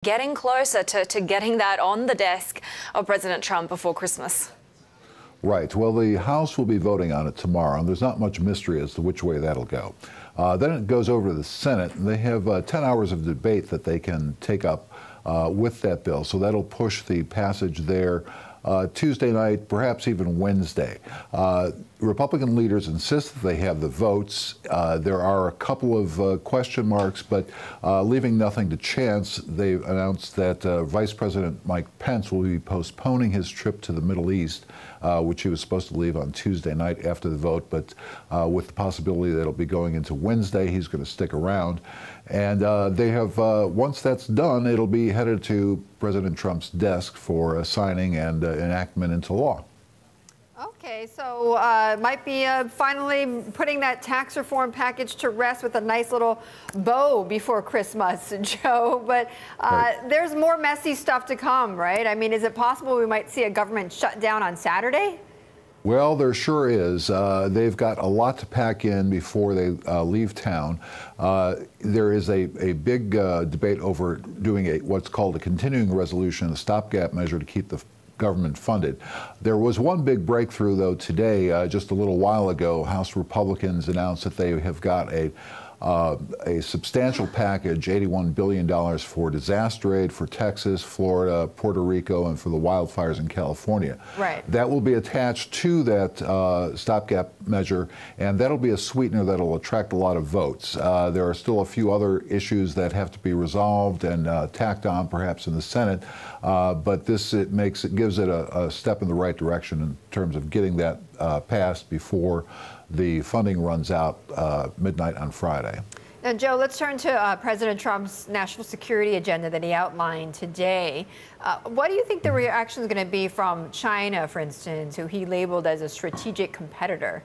getting closer to getting that on the desk of President Trump before Christmas. Right. Well, the House will be voting on it tomorrow, and there's not much mystery as to which way that'll go. Then it goes over to the Senate, and they have 10 hours of debate that they can take up with that bill. So that'll push the passage there Tuesday night, perhaps even Wednesday. Republican leaders insist that they have the votes. There are a couple of question marks, but leaving nothing to chance, they've announced that Vice President Mike Pence will be postponing his trip to the Middle East, which he was supposed to leave on Tuesday night after the vote, but with the possibility that it'll be going into Wednesday, he's going to stick around. And they have, once that's done, it'll be headed to President Trump's desk for signing and enactment into law. Okay, so might be finally putting that tax reform package to rest with a nice little bow before Christmas, Joe. But Right. There's more messy stuff to come, right? I mean, is it possible we might see a government shutdown on Saturday? Well, there sure is. They've got a lot to pack in before they leave town. There is a big debate over doing what's called a continuing resolution, a stopgap measure to keep the government funded. There was one big breakthrough, though, today. Just a little while ago, House Republicans announced that they have got a substantial package, $81 billion for disaster aid for Texas, Florida, Puerto Rico, and for the wildfires in California. Right. That will be attached to that stopgap measure, and that'll be a sweetener that'll attract a lot of votes. There are still a few other issues that have to be resolved and tacked on, perhaps in the Senate, but this gives it a step in the right direction in terms of getting that passed before the funding runs out midnight on Friday. Now, Joe, let's turn to President Trump's national security agenda that he outlined today. What do you think the reaction is going to be from China, for instance, who he labeled as a strategic competitor?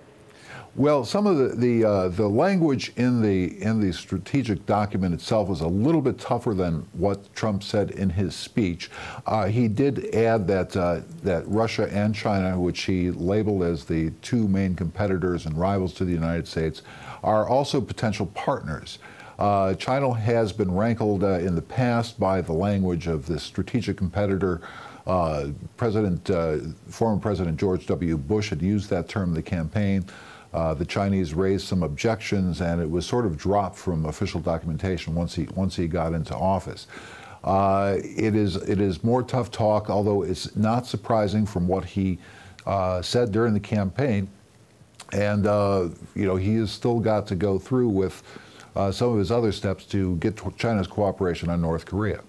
Well, some of the language in the strategic document itself was a little bit tougher than what Trump said in his speech. He did add that Russia and China, which he labeled as the two main competitors and rivals to the United States, are also potential partners. China has been rankled in the past by the language of this strategic competitor. Former President George W. Bush had used that term in the campaign. The Chinese raised some objections, and it was sort of dropped from official documentation once he got into office. It is more tough talk, although it's not surprising from what he said during the campaign. And he has still got to go through with some of his other steps to get China's cooperation on North Korea.